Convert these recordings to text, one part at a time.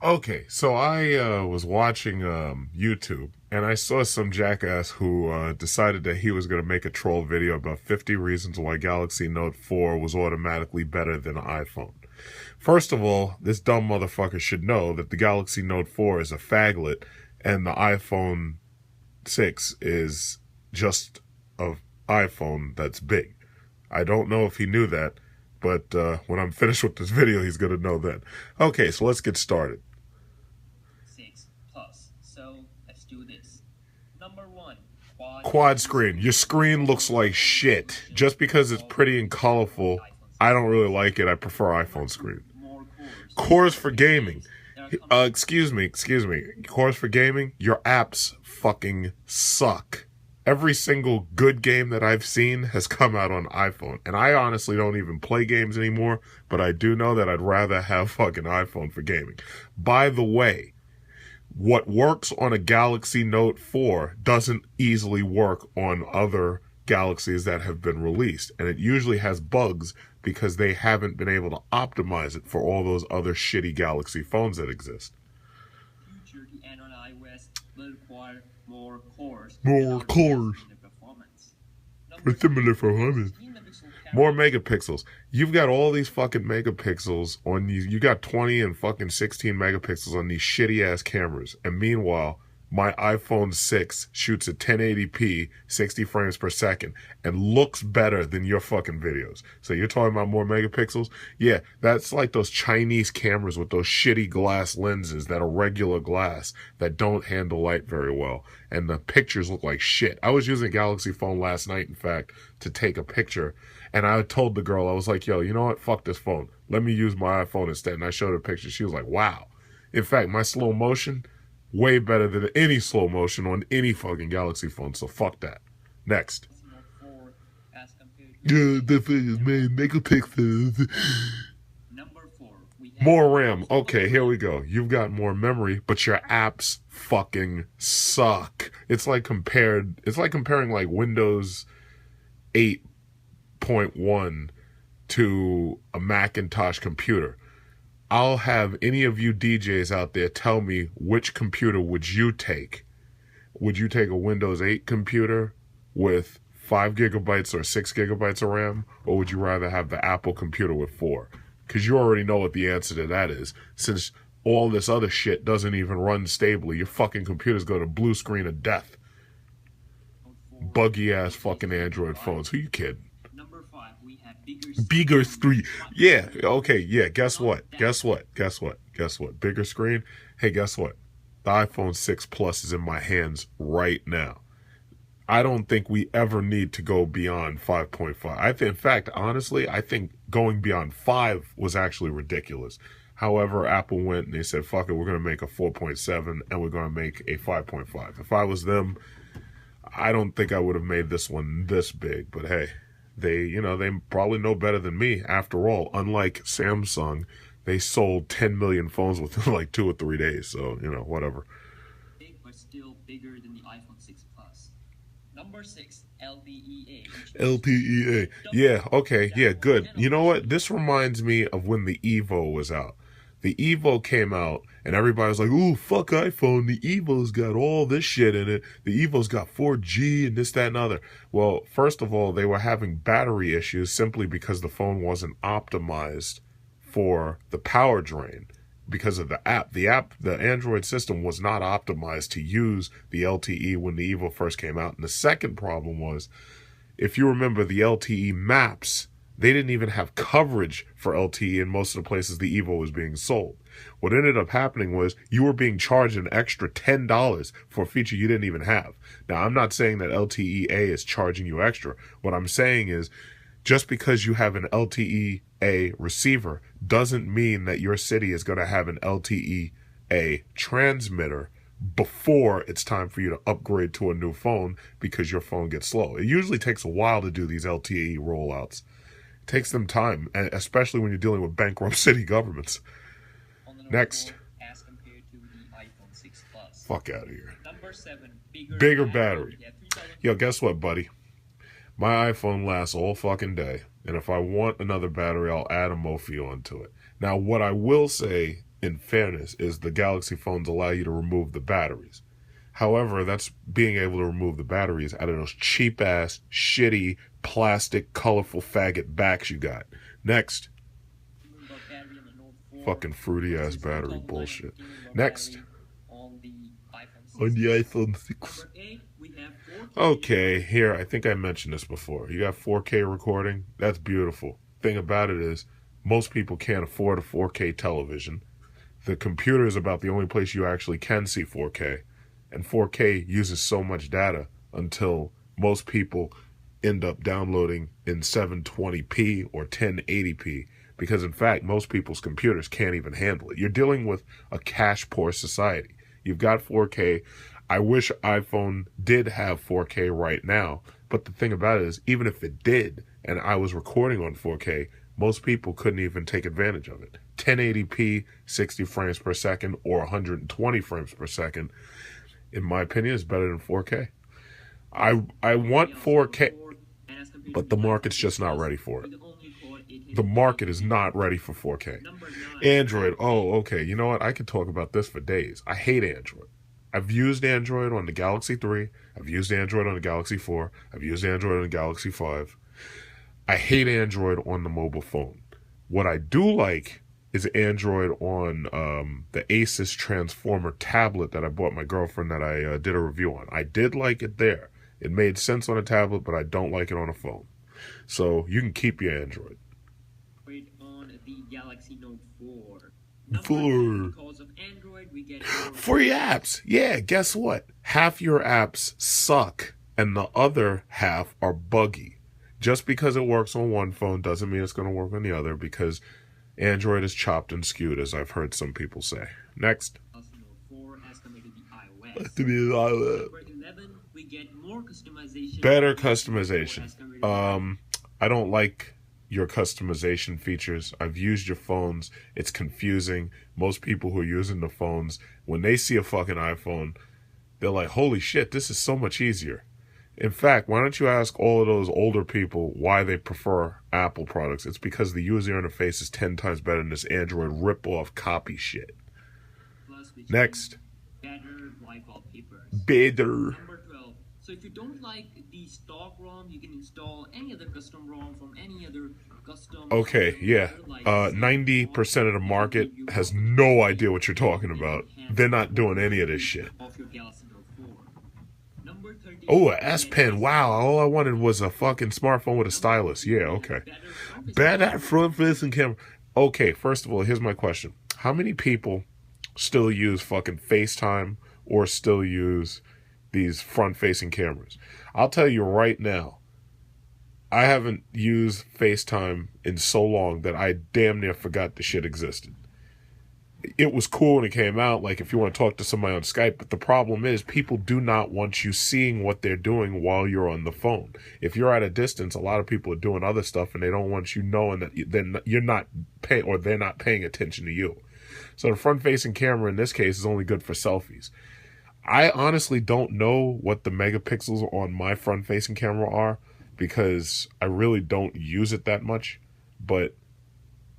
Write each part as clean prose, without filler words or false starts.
Okay, so I was watching YouTube and I saw some jackass who decided that he was going to make a troll video about 50 reasons why Galaxy Note 4 was automatically better than an iPhone. First of all, this dumb motherfucker should know that the Galaxy Note 4 is a faggot and the iPhone 6 is just an iPhone that's big. I don't know if he knew that, but when I'm finished with this video, he's going to know that. Okay, so let's get started. 6 plus. So let's do this. Number 1, Quad screen. Your screen looks like shit. Just because it's pretty and colorful, I don't really like it. I prefer iPhone screen. Cores for gaming. Excuse me. Cores for gaming, your apps fucking suck. Every single good game that I've seen has come out on iPhone. And I honestly don't even play games anymore, but I do know that I'd rather have fucking iPhone for gaming. By the way, what works on a Galaxy Note 4 doesn't easily work on other Galaxies that have been released. And it usually has bugs because they haven't been able to optimize it for all those other shitty Galaxy phones that exist. future the Android iOS will require more cores. More cores. For similar performance. More megapixels. You've got all these fucking megapixels on these. You got 20 and fucking 16 megapixels on these shitty ass cameras. And meanwhile, my iPhone 6 shoots at 1080p, 60 frames per second, and looks better than your fucking videos. So you're talking about more megapixels? Yeah, that's like those Chinese cameras with those shitty glass lenses that are regular glass that don't handle light very well. And the pictures look like shit. I was using a Galaxy phone last night, in fact, to take a picture. And I told the girl, I was like, yo, you know what? Fuck this phone. Let me use my iPhone instead. And I showed her a picture. She was like, wow. In fact, my slow motion, way better than any slow motion on any fucking Galaxy phone. So fuck that. Next. Yeah, that thing is made megapixels. Number 4, More RAM. Okay, here we go. You've got more memory, but your apps fucking suck. It's like comparing like Windows 8.1 to a Macintosh computer. I'll have any of you DJs out there tell me which computer would you take. Would you take a Windows 8 computer with 5 gigabytes or 6 gigabytes of RAM? Or would you rather have the Apple computer with 4? Because you already know what the answer to that is. Since all this other shit doesn't even run stably, your fucking computers go to blue screen of death. Buggy ass fucking Android phones. Who you kidding? Number 5, we have Bigger screen. Yeah, okay, yeah, guess what? Bigger screen? Hey, guess what? The iPhone 6 Plus is in my hands right now. I don't think we ever need to go beyond 5.5. In fact, honestly, I think going beyond 5 was actually ridiculous. However, Apple went and they said, fuck it, we're going to make a 4.7 and we're going to make a 5.5. If I was them, I don't think I would have made this one this big, but hey. They probably know better than me. After all, unlike Samsung, they sold 10 million phones within like 2 or 3 days. So, whatever. big but still bigger than the iPhone 6 Plus. Number 6, LTEA. LTEA. Yeah, okay, yeah, good. You know what? This reminds me of when the Evo was out. The Evo came out, and everybody was like, ooh, fuck iPhone. The Evo's got all this shit in it. The Evo's got 4G and this, that, and other. Well, first of all, they were having battery issues simply because the phone wasn't optimized for the power drain because of the app. The Android system was not optimized to use the LTE when the Evo first came out. And the second problem was, if you remember the LTE maps, they didn't even have coverage for LTE in most of the places the Evo was being sold. What ended up happening was you were being charged an extra $10 for a feature you didn't even have. Now, I'm not saying that LTEA is charging you extra. What I'm saying is just because you have an LTEA receiver doesn't mean that your city is going to have an LTEA transmitter before it's time for you to upgrade to a new phone because your phone gets slow. It usually takes a while to do these LTE rollouts. Takes them time, especially when you're dealing with bankrupt city governments. Next. As compared to the iPhone 6 Plus. Fuck out of here. Number 7, Bigger battery. Yo, guess what, buddy? My iPhone lasts all fucking day. And if I want another battery, I'll add a Mophie onto it. Now, what I will say in fairness, is the Galaxy phones allow you to remove the batteries. However, that's being able to remove the batteries out of those cheap-ass, shitty, plastic, colorful faggot backs you got. Next. Fucking fruity-ass battery bullshit. Next. On the iPhone 6. Okay, here, I think I mentioned this before. You got 4K recording. That's beautiful. Thing about it is, most people can't afford a 4K television. The computer is about the only place you actually can see 4K. And 4K uses so much data until most people end up downloading in 720p or 1080p. Because in fact, most people's computers can't even handle it. You're dealing with a cache-poor society. You've got 4K. I wish iPhone did have 4K right now. But the thing about it is, even if it did, and I was recording on 4K, most people couldn't even take advantage of it. 1080p, 60 frames per second, or 120 frames per second, in my opinion, is better than 4K. I want 4K, but the market's just not ready for it. The market is not ready for 4K. Android, oh, okay, you know what? I could talk about this for days. I hate Android. I've used Android on the Galaxy 3. I've used Android on the Galaxy 4. I've used Android on the Galaxy 5. I hate Android on the mobile phone. What I do like is Android on the Asus Transformer tablet that I bought my girlfriend that I did a review on. I did like it there. It made sense on a tablet, but I don't like it on a phone. So you can keep your Android. On the Galaxy Note 4. Because of Android, we get free apps. Yeah, guess what? Half your apps suck, and the other half are buggy. Just because it works on one phone doesn't mean it's going to work on the other, because Android is chopped and skewed, as I've heard some people say. Next. Galaxy Note 4 has come into the iOS. Number 11, we get more customization. Better customization. I don't like your customization features. I've used your phones. It's confusing. Most people who are using the phones, when they see a fucking iPhone, they're like, holy shit, this is so much easier. In fact, why don't you ask all of those older people why they prefer Apple products? It's because the user interface is 10 times better than this Android rip-off copy shit. Next. Better wallpapers. Better. Number 12. So if you don't like the stock ROM, you can install any other custom ROM from any other custom... Okay, yeah. 90% of the market has no idea what you're talking about. They're not doing any of this shit. Oh, a S Pen. Wow, all I wanted was a fucking smartphone with a stylus. Yeah, okay. Better front-facing camera. Okay, first of all, here's my question. How many people still use fucking FaceTime or still use these front-facing cameras? I'll tell you right now, I haven't used FaceTime in so long that I damn near forgot the shit existed. It was cool when it came out, like if you want to talk to somebody on Skype, but the problem is people do not want you seeing what they're doing while you're on the phone. If you're at a distance, a lot of people are doing other stuff and they don't want you knowing that you're not paying, or they're not paying attention to you. So the front-facing camera in this case is only good for selfies. I honestly don't know what the megapixels on my front-facing camera are because I really don't use it that much, but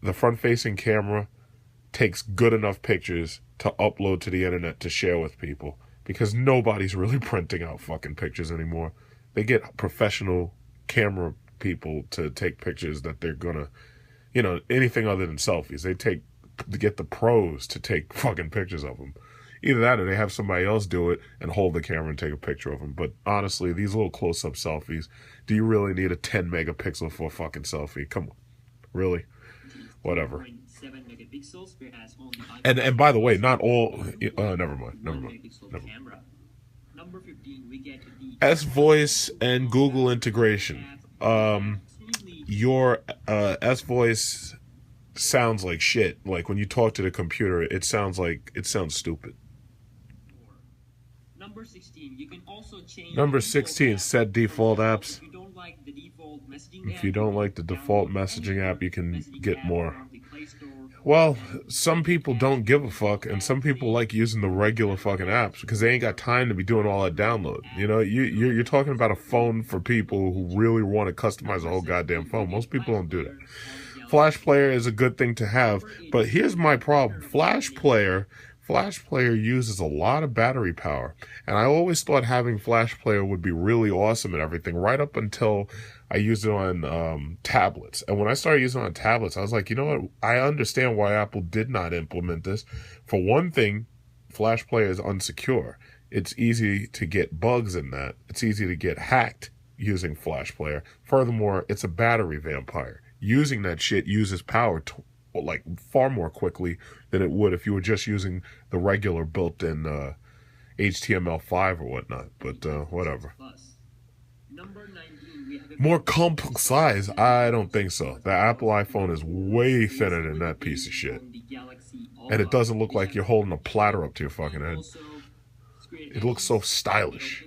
the front-facing camera takes good enough pictures to upload to the internet to share with people, because nobody's really printing out fucking pictures anymore. They get professional camera people to take pictures that they're gonna, anything other than selfies. They get the pros to take fucking pictures of them. Either that or they have somebody else do it and hold the camera and take a picture of them. But honestly, these little close-up selfies, do you really need a 10 megapixel for a fucking selfie? Come on. Really? Whatever. And by the way, not all. Never mind. Number 15, we get the S-Voice and Google integration. Your S-Voice sounds like shit. Like when you talk to the computer, it sounds stupid. Number 16, you can also change. Number 16, set default apps. If you don't like the default messaging app, you can get more. Well, some people don't give a fuck, and some people like using the regular fucking apps because they ain't got time to be doing all that download. You're talking about a phone for people who really want to customize the whole goddamn phone. Most people don't do that. Flash Player is a good thing to have, but here's my problem. Flash Player uses a lot of battery power, and I always thought having Flash Player would be really awesome and everything, right up until I used it on tablets. And when I started using it on tablets, I was like, you know what? I understand why Apple did not implement this. For one thing, Flash Player is unsecure. It's easy to get bugs in that. It's easy to get hacked using Flash Player. Furthermore, it's a battery vampire. Using that shit uses power like far more quickly than it would if you were just using the regular built-in HTML5 or whatnot. But whatever. More complex size? I don't think so. The Apple iPhone is way thinner than that piece of shit. And it doesn't look like you're holding a platter up to your fucking head. It looks so stylish.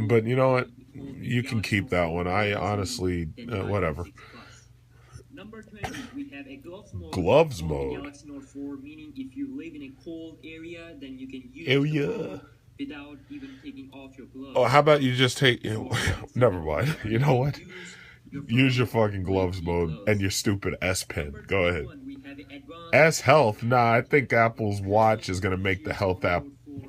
But you know what? You can keep that one. I honestly, whatever. Number 20, we have a gloves mode. Gloves mode. Galaxy Note 4, meaning if you live in a cold area, then you can use the phone without even taking off your gloves. Oh, how about you just take... never mind. You know what? Use your fucking gloves mode and your stupid S Pen. Go ahead. S Health? Nah, I think Apple's Watch is going to make the Health app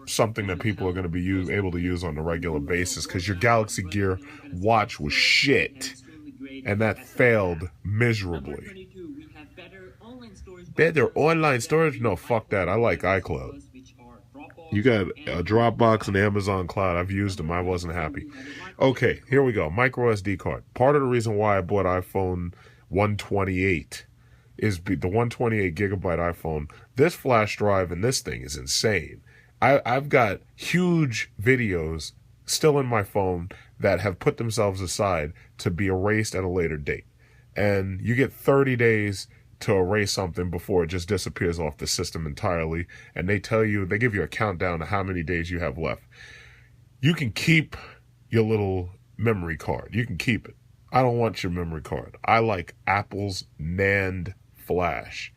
something that people are going to be able to use on a regular basis, because your Galaxy Gear Watch was shit. And that failed miserably. Better online storage? No, fuck that. I like iCloud. You got a Dropbox and Amazon Cloud. I've used them. I wasn't happy. Okay, here we go. Micro SD card. Part of the reason why I bought iPhone 128 is the 128 gigabyte iPhone. This flash drive and this thing is insane. I've got huge videos still in my phone that have put themselves aside to be erased at a later date. And you get 30 days to erase something before it just disappears off the system entirely. And they give you a countdown to how many days you have left. You can keep your little memory card. You can keep it. I don't want your memory card. I like Apple's NAND flash.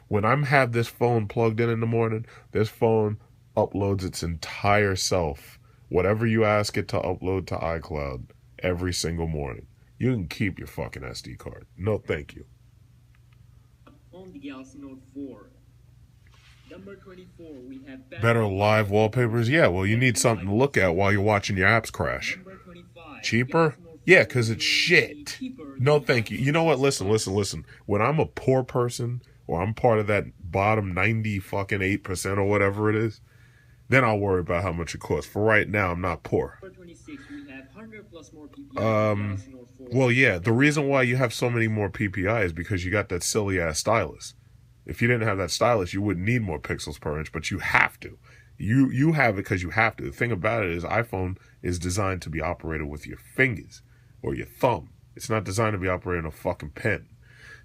When I have this phone plugged in the morning, this phone uploads its entire self. Whatever you ask it to upload to iCloud every single morning. You can keep your fucking SD card. No, thank you. On the Galaxy Note 4. Number 24, we have better live wallpapers? Yeah, well, you need something to look at while you're watching your apps crash. Number 25, cheaper? Yeah, because it's shit. No, thank you. You know what? Listen. When I'm a poor person, or I'm part of that bottom 90% or whatever it is, then I'll worry about how much it costs. For right now, I'm not poor. Well, yeah, the reason why you have so many more PPI is because you got that silly-ass stylus. If you didn't have that stylus, you wouldn't need more pixels per inch, but you have to. You have it because you have to. The thing about it is iPhone is designed to be operated with your fingers or your thumb. It's not designed to be operated on a fucking pen.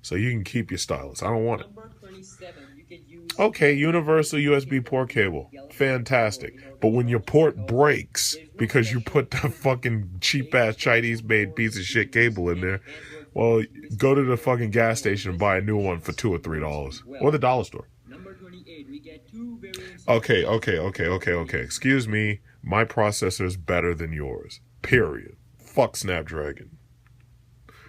So you can keep your stylus. I don't want it. Number 27, you can use okay, universal USB port cable. Fantastic. But when your port breaks because you put the fucking cheap-ass Chinese-made piece of shit cable in there, well, go to the fucking gas station and buy a new one for $2 or $3. Or the dollar store. Number 28, we get two variants. Okay. Excuse me. My processor's better than yours. Period. Fuck Snapdragon.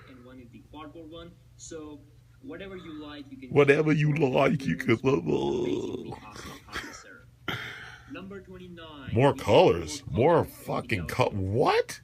And one is the quad-core one. So whatever you like, you can. Whatever you like, you can. Number 29. More colors. More fucking what?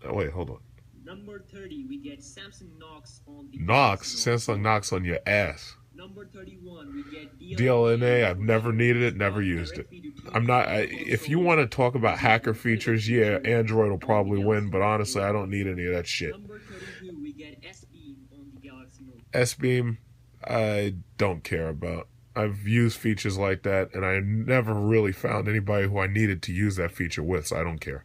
Oh, wait, hold on. Number 30, we get Samsung Knox on the Samsung Knox on your ass. Number 31, we get DLNA. I've never needed it, never used it. I'm not. If you want to talk about hacker features, yeah, Android will probably win. But honestly, I don't need any of that shit. Number 32, we get SBeam on the Galaxy Note. SBeam, I don't care about. I've used features like that, and I never really found anybody who I needed to use that feature with, so I don't care.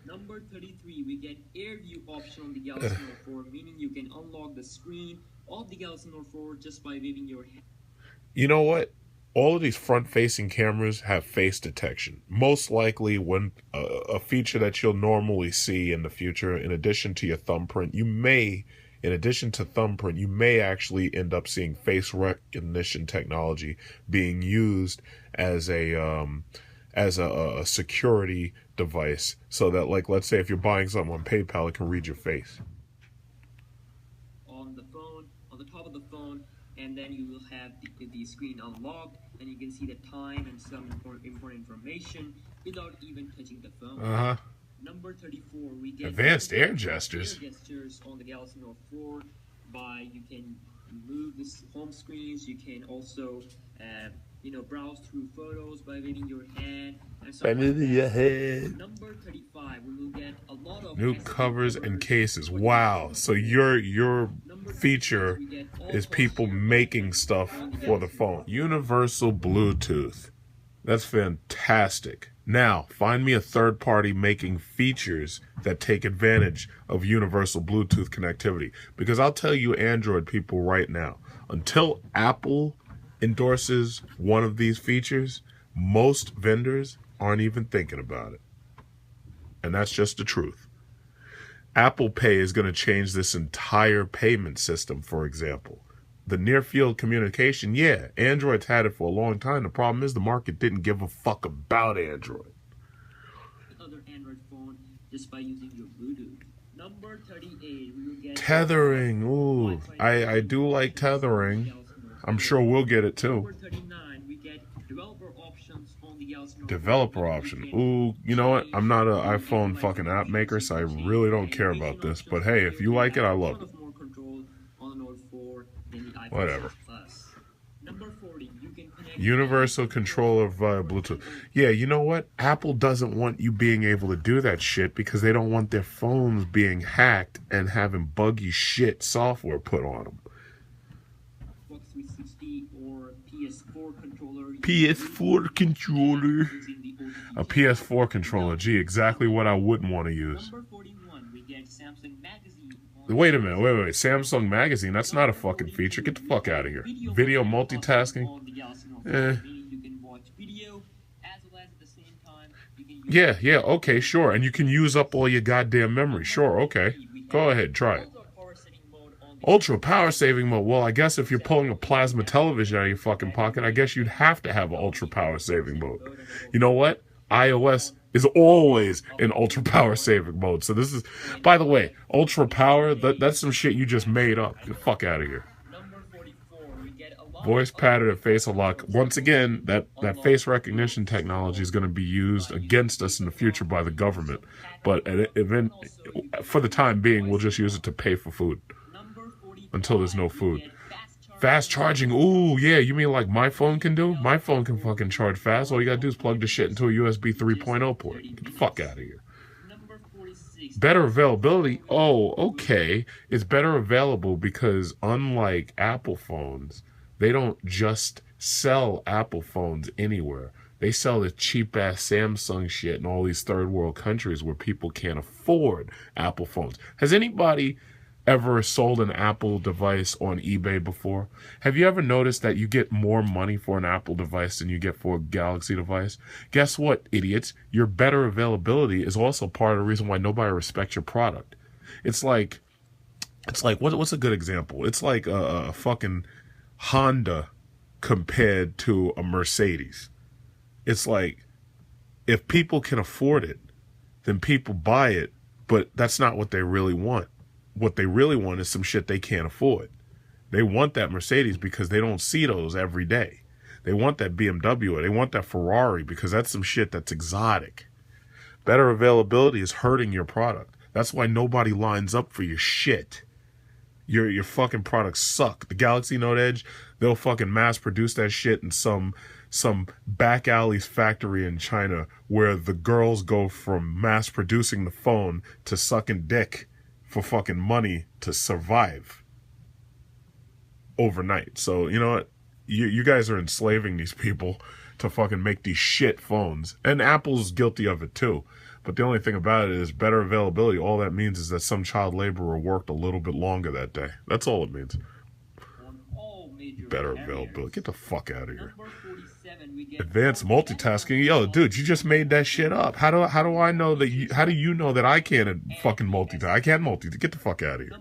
Number 33, we get Air View option on the Galaxy Note 4, meaning you can unlock the screen of the Galaxy Note 4 just by waving your hand. You know what? All of these front-facing cameras have face detection. Most likely, when a feature that you'll normally see in the future, in addition to your thumbprint, you may actually end up seeing face recognition technology being used as a security device, so that, like, let's say if you're buying something on PayPal, it can read your face. On the phone, and then you will have the screen unlocked, and you can see the time and some important information without even touching the phone. Number 34, we get advanced air gestures. Air gestures on the Galaxy Note 4 by you can move this home screens. You can also browse through photos by waving your hand. By moving your head. Number 35, we will get a lot of new covers and cases. Wow. So your feature is people making stuff for the phone. Universal Bluetooth. That's fantastic. Now, find me a third party making features that take advantage of universal Bluetooth connectivity. Because I'll tell you, Android people right now, until Apple endorses one of these features, most vendors aren't even thinking about it. And that's just the truth. Apple Pay is going to change this entire payment system, for example. The near field communication, yeah, Android's had it for a long time. The problem is the market didn't give a fuck about Android. Other Android phone just by using your Bluetooth. Number 38, we will get tethering. Ooh, I do like tethering. I'm sure we'll get it too. Number 39, we get developer options on the Galaxy Note 4. Developer option. Ooh, you know what? I'm not an iPhone fucking app maker, so I really don't care about this. But hey, if you like it, I love it. Whatever. Number 40, you can connect universal controller via Bluetooth. Yeah, you know what? Apple doesn't want you being able to do that shit because they don't want their phones being hacked and having buggy shit software put on them. Xbox 360 or PS4 controller. PS4 controller. A PS4 controller. Gee, exactly what I wouldn't want to use. Number 41, we get Samsung Magazine. Wait a minute, wait. Samsung Magazine, that's not a fucking feature. Get the fuck out of here. Video multitasking? Yeah, okay, sure. And you can use up all your goddamn memory. Sure, okay. Go ahead, try it. Ultra power saving mode. Well, I guess if you're pulling a plasma television out of your fucking pocket, I guess you'd have to have an ultra power saving mode. You know what? iOS is always in ultra power saving mode. So this is, by the way, ultra power, that's some shit you just made up. Get the fuck out of here. Voice pattern and face unlock. Once again, that face recognition technology is going to be used against us in the future by the government. But for the time being, we'll just use it to pay for food until there's no food. Fast charging. Ooh, yeah, you mean like my phone can do? My phone can fucking charge fast. All you gotta do is plug the shit into a USB 3.0 port. Get the fuck out of here. Better availability. Oh, okay. It's better available because unlike Apple phones, they don't just sell Apple phones anywhere. They sell the cheap-ass Samsung shit in all these third world countries where people can't afford Apple phones. Has anybody ever sold an Apple device on eBay before? Have you ever noticed that you get more money for an Apple device than you get for a Galaxy device? Guess what, idiots? Your better availability is also part of the reason why nobody respects your product. It's like what's a good example? It's like a fucking Honda compared to a Mercedes. It's like if people can afford it, then people buy it, but that's not what they really want. What they really want is some shit they can't afford. They want that Mercedes because they don't see those every day. They want that BMW or they want that Ferrari because that's some shit that's exotic. Better availability is hurting your product. That's why nobody lines up for your shit. Your fucking products suck. The Galaxy Note Edge, they'll fucking mass produce that shit in some back alley's factory in China where the girls go from mass producing the phone to sucking dick for fucking money to survive overnight. So, you know what? You guys are enslaving these people to fucking make these shit phones. And Apple's guilty of it too. But the only thing about it is better availability. All that means is that some child laborer worked a little bit longer that day. That's all it means. Better availability. Get the fuck out of here. Advanced multitasking. Yo, dude, you just made that shit up. How do I know that you, how do you know that I can't fucking multitask? I can't multitask. Get the fuck out of here.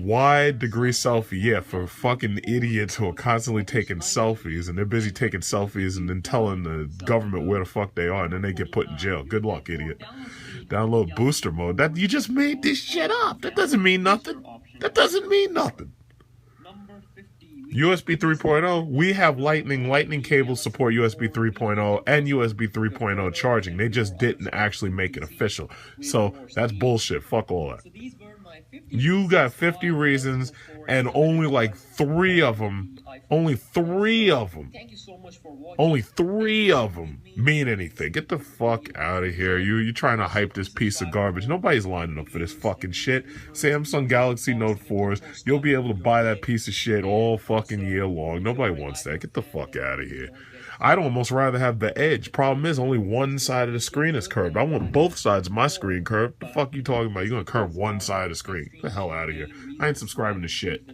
Wide degree selfie. Yeah, for fucking idiots who are constantly taking selfies and they're busy taking selfies and then telling the government where the fuck they are and then they get put in jail. Good luck, idiot. Download booster mode. That you just made this shit up. That doesn't mean nothing. That doesn't mean nothing. USB 3.0, we have lightning cables support USB 3.0 and USB 3.0 charging. They just didn't actually make it official. So that's bullshit. Fuck all that. You got 50 reasons and only like 3 of them, only 3 of them mean anything. Get the fuck out of here. You're trying to hype this piece of garbage. Nobody's lining up for this fucking shit. Samsung Galaxy Note 4s, you'll be able to buy that piece of shit all fucking year long. Nobody wants that. Get the fuck out of here. I'd almost rather have the Edge. Problem is, only one side of the screen is curved. I want both sides of my screen curved. The fuck you talking about? You're gonna curve one side of the screen. Get the hell out of here. I ain't subscribing to shit.